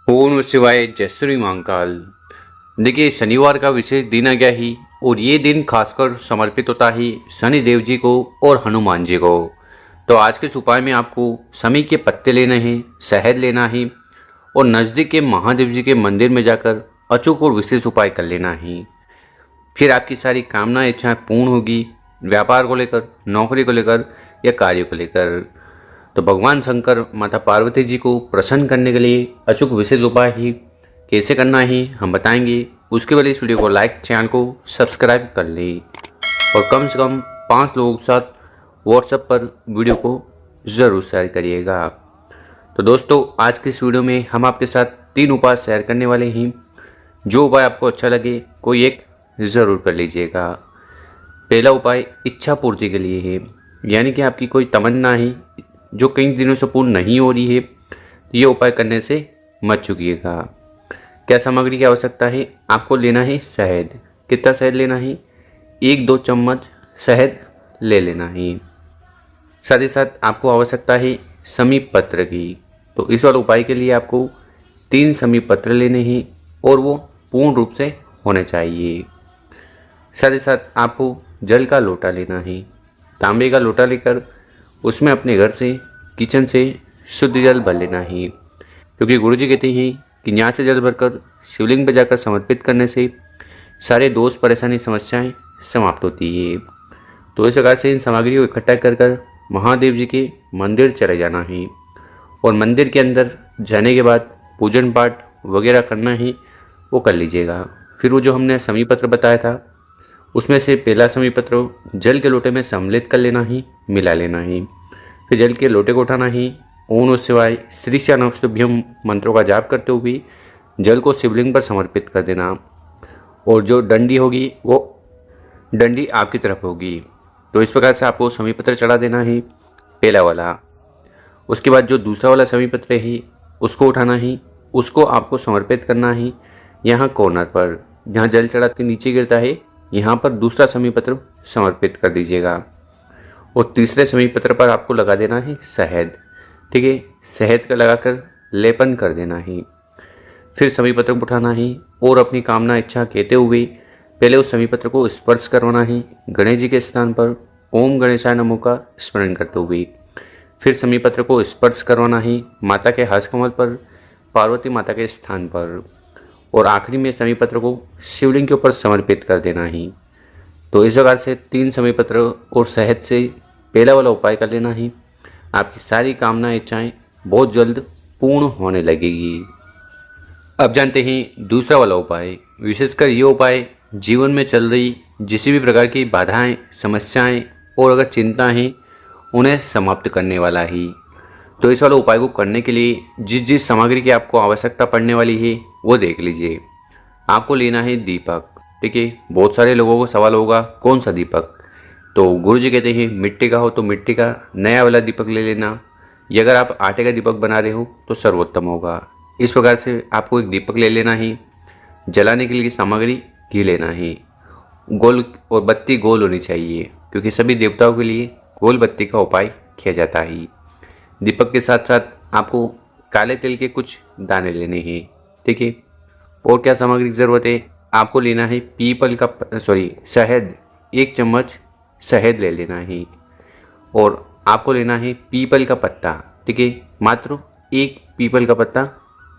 ओम नमः शिवाय। जय श्री महाकाल। देखिए, शनिवार का विशेष दिन आ गया ही और ये दिन खासकर समर्पित होता है शनि देव जी को और हनुमान जी को। तो आज के इस उपाय में आपको समी के पत्ते लेने हैं, शहद लेना है और नज़दीक के महादेव जी के मंदिर में जाकर अचूक और विशेष उपाय कर लेना है। फिर आपकी सारी कामनाएं इच्छाएं पूर्ण होगी, व्यापार को लेकर, नौकरी को लेकर या कार्य को लेकर। तो भगवान शंकर माता पार्वती जी को प्रसन्न करने के लिए अचूक विशेष उपाय ही कैसे करना है हम बताएंगे। उसके पहले इस वीडियो को लाइक, चैनल को सब्सक्राइब कर लें और कम से कम 5 लोगों के साथ व्हाट्सएप पर वीडियो को ज़रूर शेयर करिएगा। तो दोस्तों, आज की इस वीडियो में हम आपके साथ 3 उपाय शेयर करने वाले हैं। जो उपाय आपको अच्छा लगे कोई एक ज़रूर कर लीजिएगा। पहला उपाय इच्छा पूर्ति के लिए है, यानी कि आपकी कोई तमन्ना है जो कई दिनों से पूर्ण नहीं हो रही है, तो ये उपाय करने से मत चूकिएगा। क्या सामग्री की आवश्यकता है? आपको लेना है शहद। कितना शहद लेना है? 1-2 चम्मच शहद ले लेना है। साथ ही साथ आपको आवश्यकता है समीप पत्र की। तो इस वाले उपाय के लिए आपको 3 समीप पत्र लेने हैं और वो पूर्ण रूप से होने चाहिए। साथ ही साथ आपको जल का लोटा लेना है। तांबे का लोटा लेकर उसमें अपने घर से, किचन से शुद्ध जल भर लेना है, क्योंकि गुरुजी कहते हैं कि यहाँ से जल भरकर शिवलिंग पर जाकर समर्पित करने से सारे दोष, परेशानी, समस्याएं समाप्त होती है। तो इस प्रकार से इन सामग्री को इकट्ठा कर महादेव जी के मंदिर चले जाना है और मंदिर के अंदर जाने के बाद पूजन पाठ वगैरह करना है, वो कर लीजिएगा। फिर वो जो हमने समीप पत्र बताया था उसमें से पहला समीप पत्र जल के लोटे में सम्मिलित कर लेना ही, मिला लेना ही। फिर जल के लोटे को उठाना ही, ओम नमः शिवाय श्री नमस्तुभ्यम मंत्रों का जाप करते हुए जल को शिवलिंग पर समर्पित कर देना और जो डंडी होगी वो डंडी आपकी तरफ होगी। तो इस प्रकार से आपको समीप पत्र चढ़ा देना है, पहला वाला। उसके बाद जो दूसरा वाला समीप पत्र है उसको उठाना ही, उसको आपको समर्पित करना ही यहाँ कॉर्नर पर, जहाँ जल चढ़ा के नीचे गिरता है यहाँ पर दूसरा समीप पत्र समर्पित कर दीजिएगा। और तीसरे समीप पत्र पर आपको लगा देना है शहद। ठीक है, शहद का लगाकर लेपन कर देना है। फिर समीप पत्र को उठाना है और अपनी कामना, इच्छा कहते हुए पहले उस समीप पत्र को स्पर्श करवाना है गणेश जी के स्थान पर ओम गणेशाय नमः का स्मरण करते हुए। फिर समीप पत्र को स्पर्श करवाना है माता के हस्त कमल पर, पार्वती माता के स्थान पर, और आखिरी में समीप पत्र को शिवलिंग के ऊपर समर्पित कर देना ही। तो इस प्रकार से 3 समीप पत्र और शहद से पहला वाला उपाय कर लेना ही। आपकी सारी कामना, इच्छाएं बहुत जल्द पूर्ण होने लगेगी। अब जानते हैं दूसरा वाला उपाय। विशेषकर ये उपाय जीवन में चल रही किसी भी प्रकार की बाधाएं, समस्याएं और अगर चिंता हैं उन्हें समाप्त करने वाला ही। तो इस वाले उपाय को करने के लिए जिस सामग्री की आपको आवश्यकता पड़ने वाली है वो देख लीजिए। आपको लेना है दीपक। ठीक है, बहुत सारे लोगों को सवाल होगा कौन सा दीपक। तो गुरुजी कहते हैं मिट्टी का हो तो मिट्टी का नया वाला दीपक ले लेना, या अगर आप आटे का दीपक बना रहे हो तो सर्वोत्तम होगा। इस प्रकार से आपको एक दीपक ले लेना है। जलाने के लिए सामग्री घी लेना है। गोल और बत्ती गोल होनी चाहिए, क्योंकि सभी देवताओं के लिए गोल बत्ती का उपाय किया जाता है। दीपक के साथ साथ आपको काले तिल के कुछ दाने लेने हैं। ठीक है, और क्या सामग्री की ज़रूरत है? आपको लेना है पीपल का शहद। 1 चम्मच शहद ले लेना है और आपको लेना है पीपल का पत्ता। ठीक है, मात्र 1 पीपल का पत्ता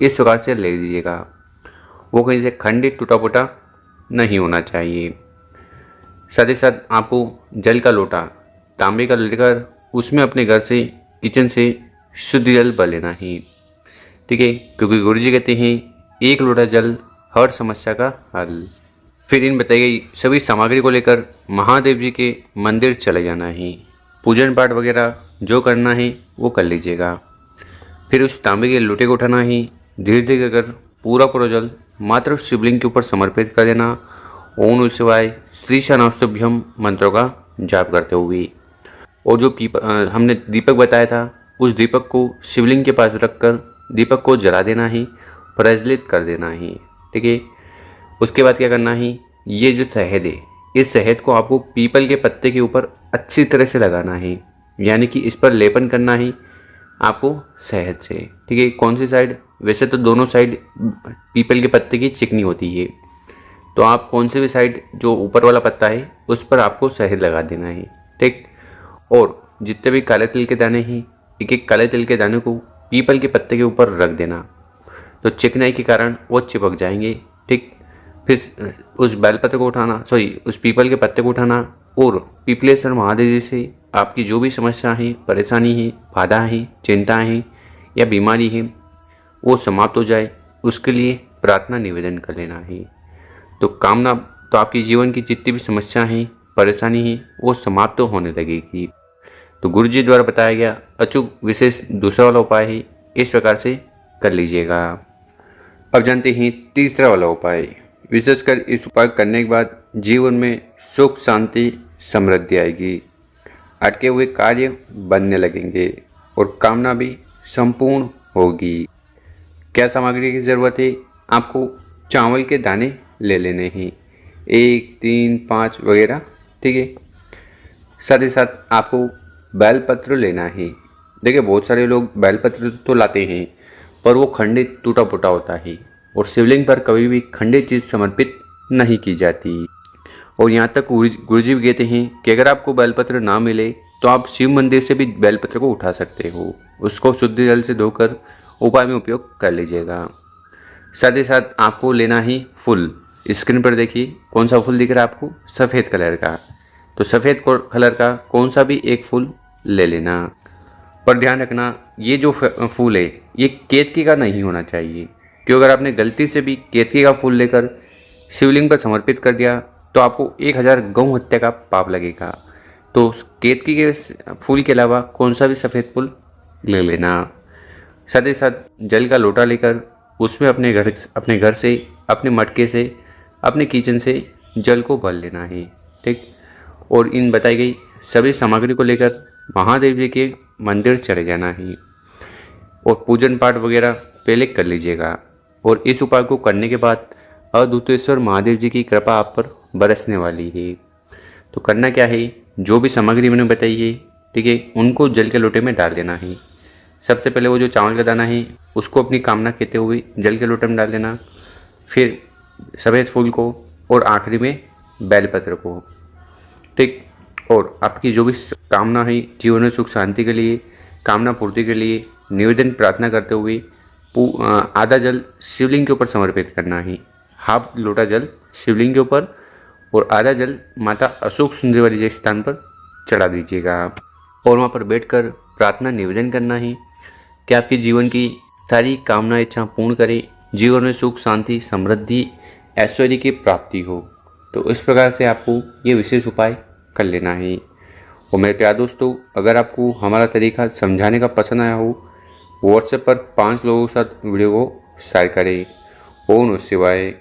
इस प्रकार से ले लीजिएगा। वो कहीं से खंडित, टूटा फूटा नहीं होना चाहिए। साथ ही साथ आपको जल का लोटा तांबे का लेकर उसमें अपने घर से, किचन से शुद्ध जल भर लेना है। ठीक है, क्योंकि गुरुजी कहते हैं 1 लोटा जल हर समस्या का हल। फिर इन बताई गई सभी सामग्री को लेकर महादेव जी के मंदिर चले जाना है। पूजन पाठ वगैरह जो करना है वो कर लीजिएगा। फिर उस तांबे के लोटे को उठाना है, धीरे धीरे कर पूरा जल मात्र शिवलिंग के ऊपर समर्पित कर देना। ओम नमः शिवाय श्री नमस्तुभ्यम मंत्रों का जाप करते हुए। और जो हमने दीपक बताया था उस दीपक को शिवलिंग के पास रखकर दीपक को जला देना है, प्रज्वलित कर देना है। ठीक है, उसके बाद क्या करना है? ये जो शहद है, इस शहद को आपको पीपल के पत्ते के ऊपर अच्छी तरह से लगाना है, यानी कि इस पर लेपन करना है आपको शहद से। ठीक है, कौन सी साइड? वैसे तो दोनों साइड पीपल के पत्ते की चिकनी होती है, तो आप कौन से भी साइड जो ऊपर वाला पत्ता है उस पर आपको शहद लगा देना है। ठीक। और जितने भी काले तिल के दाने हैं, एक एक काले तिल के दाने को पीपल के पत्ते के ऊपर रख देना, तो चिकनाई के कारण वो चिपक जाएंगे। ठीक। फिर उस बेलपत्र को उठाना, उस पीपल के पत्ते को उठाना और पीपलेश्वर महादेव जी से आपकी जो भी समस्या है, परेशानी है, बाधा है, चिंता है या बीमारी है, वो समाप्त हो जाए, उसके लिए प्रार्थना निवेदन कर लेना है। तो आपकी जीवन की जितनी भी समस्या है, परेशानी है, वो समाप्त तो होने लगेगी। तो गुरु जी द्वारा बताया गया अचूक विशेष दूसरा वाला उपाय है, इस प्रकार से कर लीजिएगा। अब जानते हैं तीसरा वाला उपाय। विशेषकर इस उपाय करने के बाद जीवन में सुख, शांति, समृद्धि आएगी, अटके हुए कार्य बनने लगेंगे और कामना भी संपूर्ण होगी। क्या सामग्री की ज़रूरत है? आपको चावल के दाने ले लेने हैं, 1, 3, 5 वगैरह। ठीक है। साथ ही साथ आपको बेलपत्र लेना है। देखिए, बहुत सारे लोग बेलपत्र तो लाते हैं पर वो खंडित टूटा फूटा होता है और शिवलिंग पर कभी भी खंडित चीज़ समर्पित नहीं की जाती। और यहाँ तक गुरुजी भी कहते हैं कि अगर आपको बेलपत्र ना मिले तो आप शिव मंदिर से भी बेलपत्र को उठा सकते हो, उसको शुद्ध जल से धोकर उपाय में उपयोग कर लीजिएगा। साथ ही साथ आपको लेना ही फूल। स्क्रीन पर देखिए कौन सा फूल दिख रहा है आपको, सफ़ेद कलर का। तो सफ़ेद कलर का कौन सा भी एक फूल ले लेना। पर ध्यान रखना, ये जो फूल है ये केतकी का नहीं होना चाहिए, क्योंकि अगर आपने गलती से भी केतकी का फूल लेकर शिवलिंग पर समर्पित कर दिया तो आपको 1000 गौ हत्या का पाप लगेगा। तो केतकी के फूल के अलावा कौन सा भी सफ़ेद फूल ले लेना। साथ ही साथ जल का लोटा लेकर उसमें अपने घर से, अपने मटके से, अपने किचन से जल को भर लेना है। ठीक। और इन बताई गई सभी सामग्री को लेकर महादेव जी के मंदिर चले जाना है और पूजन पाठ वगैरह पहले कर लीजिएगा। और इस उपाय को करने के बाद अद्भुतेश्वर महादेव जी की कृपा आप पर बरसने वाली है। तो करना क्या है, जो भी सामग्री मैंने बताई है, ठीक है, उनको जल के लोटे में डाल देना है। सबसे पहले वो जो चावल का दाना है उसको अपनी कामना कहते हुए जल के लोटे में डाल देना, फिर सफ़ेद फूल को और आखिरी में बेलपत्र को। ठीक। और आपकी जो भी कामना है जीवन में सुख शांति के लिए, कामना पूर्ति के लिए निवेदन प्रार्थना करते हुए आधा जल शिवलिंग के ऊपर समर्पित करना है। हाफ लोटा जल शिवलिंग के ऊपर और आधा जल माता अशोक सुंदरी वाली जी स्थान पर चढ़ा दीजिएगा और वहाँ पर बैठकर प्रार्थना निवेदन करना है कि आपके जीवन की सारी कामना इच्छा पूर्ण करे, जीवन में सुख शांति समृद्धि ऐश्वर्य की प्राप्ति हो। तो इस प्रकार से आपको ये विशेष उपाय कर लेना है। और मेरे प्यारे दोस्तों, अगर आपको हमारा तरीका समझाने का पसंद आया हो, व्हाट्सएप पर 5 लोगों के साथ वीडियो को शेयर करें। ओम नमः शिवाय।